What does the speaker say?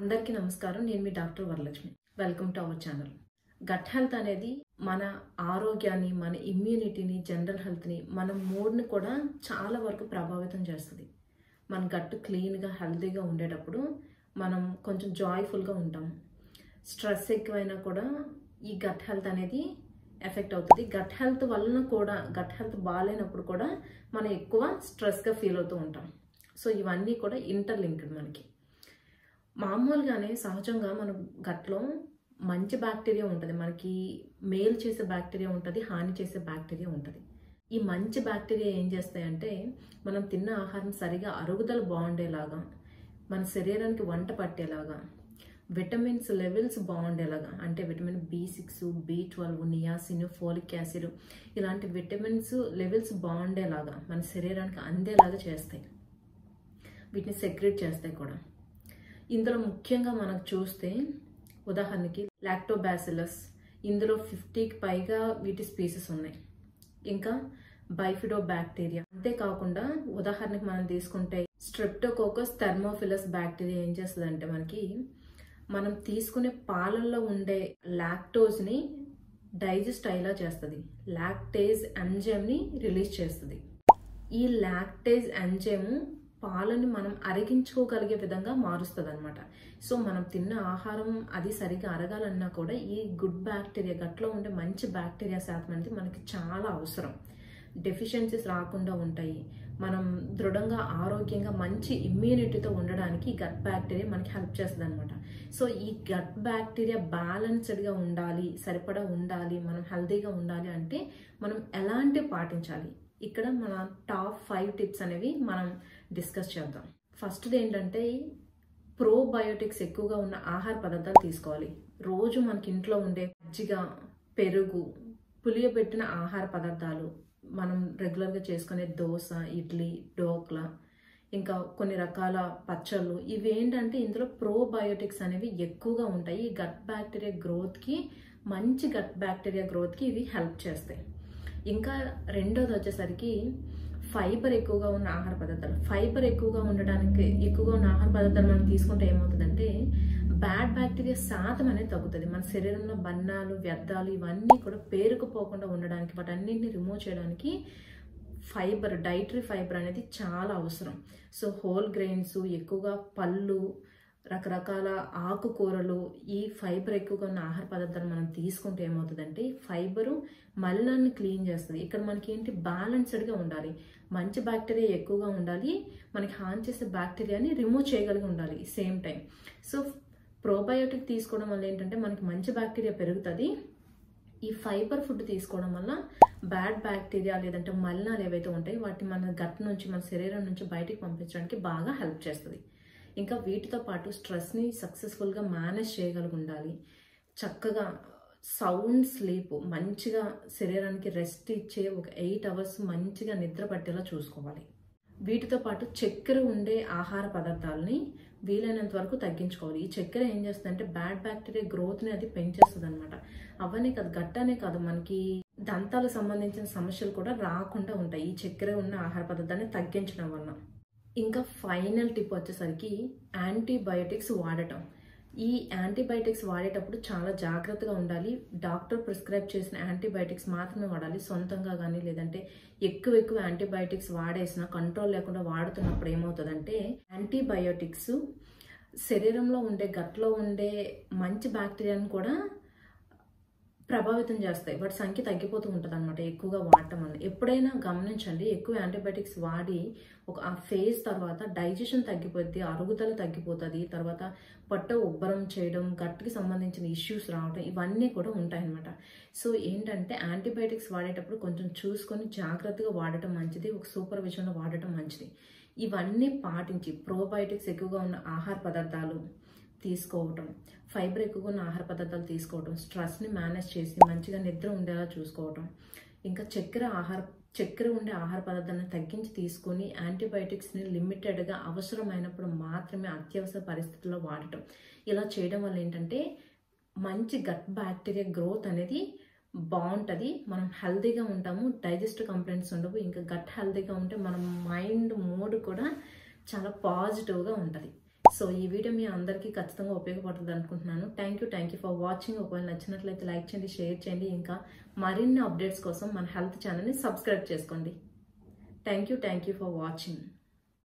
అందరికీ నమస్కారం. నేను మీ doctor Varalakshmi. Welcome to our channel. Gut health అనేది మన ఆరోగ్యాన్ని, మన ఇమ్యూనిటీని, జనరల్ హెల్త్ని, మన మూడ్ని కూడా చాలా వరకు ప్రభావితం చేస్తుంది. మన గట్ క్లీన్గా, హెల్తీగా ఉండేటప్పుడు మనం కొంచెం జాయ్ఫుల్గా ఉంటాం. స్ట్రెస్ ఎక్కువైనా కూడా ఈ గట్ హెల్త్ అనేది ఎఫెక్ట్ అవుతుంది. గట్ హెల్త్ వలన కూడా, గట్ హెల్త్ బాగాలేనప్పుడు కూడా మనం ఎక్కువ స్ట్రెస్గా ఫీల్ అవుతూ ఉంటాం. సో ఇవన్నీ కూడా ఇంటర్లింక్డ్. మనకి మామూలుగానే సహజంగా మన గట్లో మంచి బ్యాక్టీరియా ఉంటుంది, మనకి మేలు చేసే బ్యాక్టీరియా ఉంటుంది, హాని చేసే బ్యాక్టీరియా ఉంటుంది. ఈ మంచి బ్యాక్టీరియా ఏం చేస్తాయంటే మనం తిన్న ఆహారం సరిగా అరుగుదల బాగుండేలాగా, మన శరీరానికి వంట పట్టేలాగా, విటమిన్స్ లెవెల్స్ బాగుండేలాగా, అంటే vitamin B6, B12, niacin, folic acid ఇలాంటి విటమిన్స్ లెవెల్స్ బాగుండేలాగా మన శరీరానికి అందేలాగా చేస్తాయి. వీటిని సెక్రెట్ చేస్తాయి కూడా. ఇందులో ముఖ్యంగా మనకు చూస్తే ఉదాహరణకి లాక్టోబాసిల్లస్, ఇందులో 50కి పైగా వీటి స్పీసెస్ ఉన్నాయి. ఇంకా బైఫిడోబాక్టీరియా, అంతేకాకుండా ఉదాహరణకి మనం తీసుకుంటే స్ట్రెప్టోకోకస్ థర్మోఫిలస్ బ్యాక్టీరియా ఏం చేస్తుందంటే మనకి మనం తీసుకునే పాలల్లో ఉండే లాక్టోజ్ని డైజెస్ట్ అయ్యేలా చేస్తుంది. లాక్టేజ్ ఎంజైమ్ని రిలీజ్ చేస్తుంది. ఈ లాక్టేజ్ ఎంజైమ్ పాలని మనం అరిగించుకోగలిగే విధంగా మారుస్తుంది అనమాట. సో మనం తిన్న ఆహారం అది సరిగా అరగాలన్నా కూడా ఈ గుడ్ బ్యాక్టీరియా, గట్లో ఉండే మంచి బ్యాక్టీరియా శాతం అనేది మనకి చాలా అవసరం. డెఫిషియన్సీస్ రాకుండా ఉంటాయి. మనం దృఢంగా, ఆరోగ్యంగా, మంచి ఇమ్యూనిటీతో ఉండడానికి గట్ బ్యాక్టీరియా మనకి హెల్ప్ చేస్తుంది అనమాట. సో ఈ గట్ బ్యాక్టీరియా బ్యాలెన్స్డ్గా ఉండాలి, సరిపడా ఉండాలి, మనం హెల్తీగా ఉండాలి అంటే మనం ఎలాంటి పాటించాలి? ఇక్కడ మన టాప్ 5 టిప్స్ అనేవి మనం డిస్కస్ చేద్దాం. ఫస్ట్ది ఏంటంటే ప్రోబయోటిక్స్ ఎక్కువగా ఉన్న ఆహార పదార్థాలు తీసుకోవాలి. రోజు మనకి ఇంట్లో ఉండే మజ్జిగ, పెరుగు, పులియబెట్టిన ఆహార పదార్థాలు, మనం రెగ్యులర్గా చేసుకునే దోశ, ఇడ్లీ, డోక్లా, ఇంకా కొన్ని రకాల పచ్చళ్ళు, ఇవి ఏంటంటే ఇందులో ప్రోబయోటిక్స్ అనేవి ఎక్కువగా ఉంటాయి. ఈ గట్ బ్యాక్టీరియా గ్రోత్కి, మంచి గట్ బ్యాక్టీరియా గ్రోత్కి ఇవి హెల్ప్ చేస్తాయి. ఇంకా రెండోది వచ్చేసరికి ఫైబర్ ఎక్కువగా ఉన్న ఆహార పదార్థాలు. ఫైబర్ ఎక్కువగా ఉండడానికి, ఎక్కువగా ఉన్న ఆహార పదార్థాలు మనం తీసుకుంటే ఏమవుతుందంటే బ్యాడ్ బ్యాక్టీరియా శాతం అనేది తగ్గుతుంది. మన శరీరంలో బన్నాలు, వ్యర్థాలు ఇవన్నీ కూడా పేరుకుపోకుండా ఉండడానికి, వాటన్నింటిని రిమూవ్ చేయడానికి ఫైబర్, డైటరీ ఫైబర్ అనేది చాలా అవసరం. సో హోల్ గ్రెయిన్స్, ఎక్కువగా పళ్ళు, రకరకాల ఆకుకూరలు, ఈ ఫైబర్ ఎక్కువగా ఉన్న ఆహార పదార్థాలు మనం తీసుకుంటే ఏమవుతుందంటే ఫైబరు మలినాన్ని క్లీన్ చేస్తుంది. ఇక్కడ మనకి ఏంటి, బ్యాలెన్స్డ్గా ఉండాలి. మంచి బ్యాక్టీరియా ఎక్కువగా ఉండాలి, మనకి హాని చేసే బ్యాక్టీరియాని రిమూవ్ చేయగలిగి ఉండాలి సేమ్ టైం. సో ప్రోబయోటిక్ తీసుకోవడం వల్ల ఏంటంటే మనకి మంచి బ్యాక్టీరియా పెరుగుతుంది. ఈ ఫైబర్ ఫుడ్ తీసుకోవడం వల్ల బ్యాడ్ బ్యాక్టీరియా లేదంటే మలినాలు ఏవైతే ఉంటాయో వాటిని మన గట్ నుంచి, మన శరీరం నుంచి బయటికి పంపించడానికి బాగా హెల్ప్ చేస్తుంది. ఇంకా వీటితో పాటు స్ట్రెస్ని సక్సెస్ఫుల్గా మేనేజ్ చేయగలిగి ఉండాలి. చక్కగా సౌండ్ స్లీప్, మంచిగా శరీరానికి రెస్ట్ ఇచ్చే ఒక 8 అవర్స్ మంచిగా నిద్ర పట్టేలా చూసుకోవాలి. వీటితో పాటు చక్కెర ఉండే ఆహార పదార్థాలని వీలైనంత వరకు తగ్గించుకోవాలి. ఈ చక్కెర ఏం చేస్తుందంటే బ్యాడ్ బ్యాక్టీరియా గ్రోత్ని అది పెంచేస్తుంది అనమాట. అవన్నీ కాదు, గట్టానే కాదు, మనకి దంతాలకు సంబంధించిన సమస్యలు కూడా రాకుండా ఉంటాయి ఈ చక్కెర ఉన్న ఆహార పదార్థాన్ని తగ్గించడం వల్ల. ఇంకా ఫైనల్ టిప్ వచ్చేసరికి యాంటీబయోటిక్స్ వాడటం. ఈ యాంటీబయోటిక్స్ వాడేటప్పుడు చాలా జాగ్రత్తగా ఉండాలి. డాక్టర్ ప్రిస్క్రైబ్ చేసిన యాంటీబయోటిక్స్ మాత్రమే వాడాలి. సొంతంగా కానీ లేదంటే ఎక్కువ యాంటీబయోటిక్స్ వాడేసిన, కంట్రోల్ లేకుండా వాడుతున్నప్పుడు ఏమవుతుందంటే యాంటీబయోటిక్స్ శరీరంలో ఉండే, గట్లో ఉండే మంచి బ్యాక్టీరియాని కూడా ప్రభావితం చేస్తాయి. వాటి సంఖ్య తగ్గిపోతూ ఉంటుంది అనమాట ఎక్కువగా వాడటం వల్ల. ఎప్పుడైనా గమనించండి, ఎక్కువ యాంటీబయాటిక్స్ వాడి ఒక ఫేజ్ తర్వాత డైజెషన్ తగ్గిపోద్ది, అరుగుదల తగ్గిపోతుంది, తర్వాత పొట్ట ఉబ్బరం చేయడం, గట్కి సంబంధించిన ఇష్యూస్ రావడం, ఇవన్నీ కూడా ఉంటాయన్నమాట. సో ఏంటంటే యాంటీబయాటిక్స్ వాడేటప్పుడు కొంచెం చూసుకొని జాగ్రత్తగా వాడటం మంచిది, ఒక సూపర్విజన్లో వాడటం మంచిది. ఇవన్నీ పాటించి ప్రోబయోటిక్స్ ఎక్కువగా ఉన్న ఆహార పదార్థాలు తీసుకోవటం, ఫైబర్ ఎక్కువగా ఉన్న ఆహార పదార్థాలు తీసుకోవటం, స్ట్రెస్ని మేనేజ్ చేసి మంచిగా నిద్ర ఉండేలా చూసుకోవటం, ఇంకా చక్కెర ఉండే ఆహార పదార్థాలను తగ్గించి తీసుకొని యాంటీబయాటిక్స్ని లిమిటెడ్గా అవసరమైనప్పుడు మాత్రమే అత్యవసర పరిస్థితుల్లో వాడటం. ఇలా చేయడం వల్ల ఏంటంటే మంచి గట్ బ్యాక్టీరియా గ్రోత్ అనేది బాగుంటుంది, మనం హెల్తీగా ఉంటాము, డైజెస్టివ్ కంప్లైంట్స్ ఉండవు. ఇంకా గట్ హెల్తీగా ఉంటే మన మైండ్ మూడ్ కూడా చాలా పాజిటివ్గా ఉంటుంది. సో ఈ వీడియో మీ అందరికీ ఖచ్చితంగా ఉపయోగపడుతుంది అనుకుంటున్నాను. Thank you for watching. ఒకవేళ నచ్చినట్లయితే లైక్ చేయండి, షేర్ చేయండి. ఇంకా మరిన్ని అప్డేట్స్ కోసం మన హెల్త్ ఛానల్ని సబ్స్క్రైబ్ చేసుకోండి. Thank you for watching.